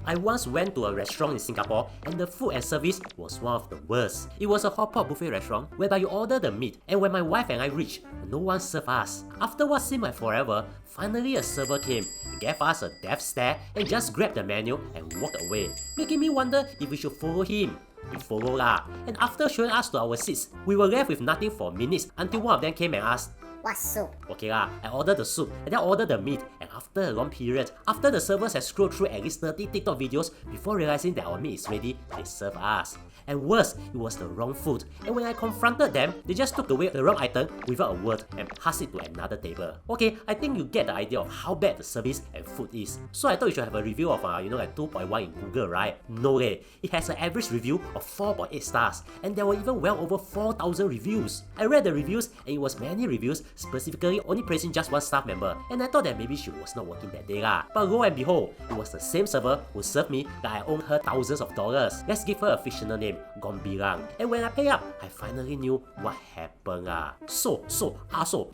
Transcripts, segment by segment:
I once went to a restaurant in Singapore and the food and service was one of the worst. It was a hotpot buffet restaurant whereby you order the meat, and when my wife and I reached, no one served us. After what seemed like forever, finally a server came, gave us a death stare and just grabbed the menu and walked away, making me wonder if we should follow him. We followed lah, and after showing us to our seats, we were left with nothing for minutes until one of them came and asked, "What soup?" Okay lah, I ordered the soup and then ordered the meat, and after a long period, after the servers had scrolled through at least 30 TikTok videos before realizing that our meat is ready, they served us. And worse, it was the wrong food, and when I confronted them, they just took away the wrong item without a word and passed it to another table. Okay, I think you get the idea of how bad the service and food is. So I thought you should have a review of like 2.1 in Google, right? No way, it has an average review of 4.8 stars, and there were even well over 4,000 reviews. I read the reviews and it was many reviews specifically only praising just one staff member, and I thought that maybe she was not working that day lah. But lo and behold, it was the same server who served me that I owed her thousands of dollars. Let's give her a fictional name, Gombilang. And when I pay up, I finally knew what happened lah. So,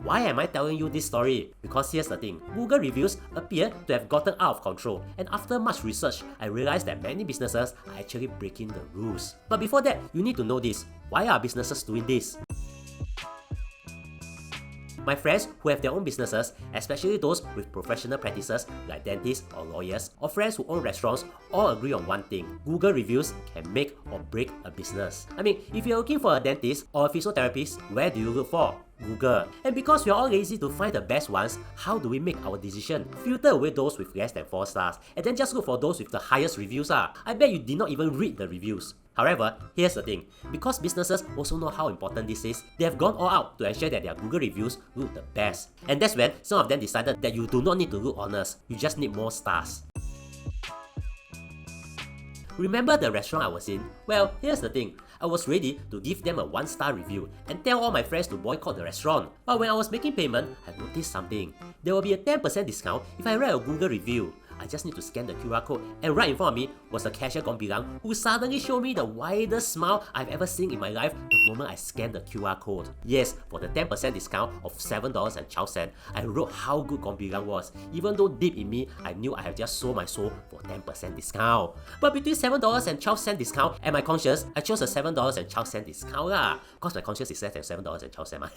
why am I telling you this story? Because here's the thing, Google reviews appear to have gotten out of control, and after much research, I realized that many businesses are actually breaking the rules. But before that, you need to know this. Why are businesses doing this? My friends who have their own businesses, especially those with professional practices like dentists or lawyers, or friends who own restaurants, all agree on one thing: Google reviews can make or break a business. I mean, if you're looking for a dentist or a physiotherapist, where do you look for? Google. And because we're all lazy to find the best ones, how do we make our decision? Filter away those with less than 4 stars, and then just look for those with the highest reviews. I bet you did not even read the reviews. However, here's the thing, because businesses also know how important this is, they have gone all out to ensure that their Google reviews look the best. And that's when some of them decided that you do not need to look honest, you just need more stars. Remember the restaurant I was in? Well, here's the thing, I was ready to give them a 1-star review and tell all my friends to boycott the restaurant. But when I was making payment, I noticed something. There will be a 10% discount if I write a Google review. I just need to scan the QR code, and right in front of me was the cashier Gombilang, who suddenly showed me the widest smile I've ever seen in my life the moment I scanned the QR code. Yes, for the 10% discount of $7.12, I wrote how good Gombilang was, even though deep in me, I knew I had just sold my soul for 10% discount. But between $7.12 discount and my conscience, I chose a $7.12 discount lah, cause my conscience is less than $7.12.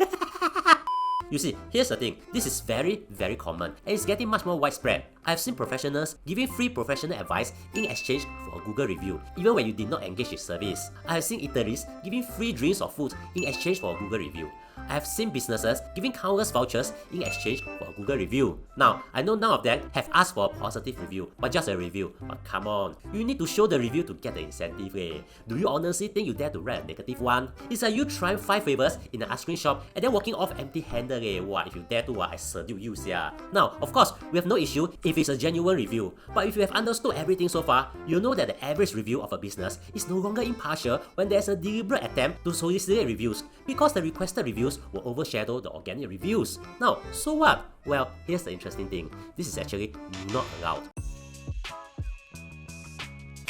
You see, here's the thing, this is very common and it's getting much more widespread. I've seen professionals giving free professional advice in exchange for a Google review, even when you did not engage in service. I have seen eateries giving free drinks or food in exchange for a Google review. I have seen businesses giving countless vouchers in exchange for a Google review. Now, I know none of them have asked for a positive review, but just a review. But come on, you need to show the review to get the incentive. Do you honestly think you dare to write a negative one? It's like you trying 5 flavors in an ice cream shop and then walking off empty-handed. What, if you dare to, I salute you, sia. Now, of course, we have no issue if it's a genuine review, but if you have understood everything so far, you know that the average review of a business is no longer impartial when there's a deliberate attempt to solicit reviews, because the requested reviews will overshadow the organic reviews. Now, so what? Well, here's the interesting thing. This is actually not allowed.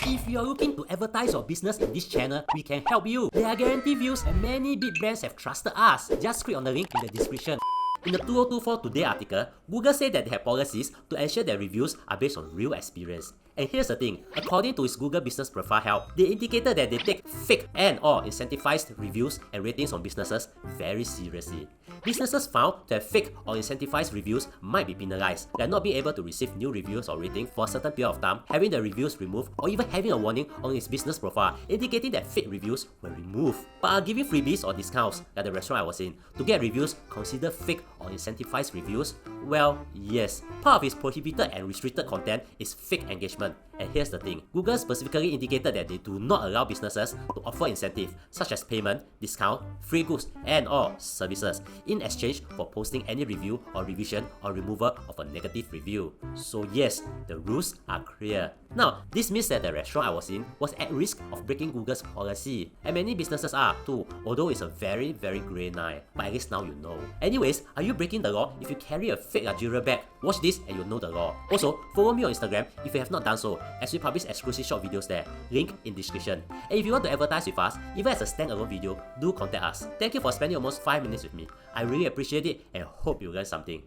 If you are looking to advertise your business in this channel, we can help you. There are guaranteed views and many big brands have trusted us. Just click on the link in the description. In the 2024 Today article, Google said that they have policies to ensure that reviews are based on real experience. And here's the thing, according to its Google Business Profile Help, they indicated that they take fake and/or incentivized reviews and ratings on businesses very seriously. Businesses found to have fake or incentivized reviews might be penalized, like not being able to receive new reviews or ratings for a certain period of time, having the reviews removed, or even having a warning on its business profile indicating that fake reviews were removed. But are giving freebies or discounts, like the restaurant I was in, to get reviews considered fake or incentivized reviews? Well, yes. Part of its prohibited and restricted content is fake engagement. And here's the thing, Google specifically indicated that they do not allow businesses to offer incentives such as payment, discount, free goods and/or services in exchange for posting any review or revision or removal of a negative review. So yes, the rules are clear. Now, this means that the restaurant I was in was at risk of breaking Google's policy, and many businesses are too, although it's a very grey line, but at least now you know. Anyways, are you breaking the law if you carry a fake luxury bag? Watch this and you'll know the law. Also, follow me on Instagram if you have not done so, as we publish exclusive short videos there, link in description. And if you want to advertise with us, even as a standalone video, do contact us. Thank you for spending almost 5 minutes with me. I really appreciate it and hope you learned something.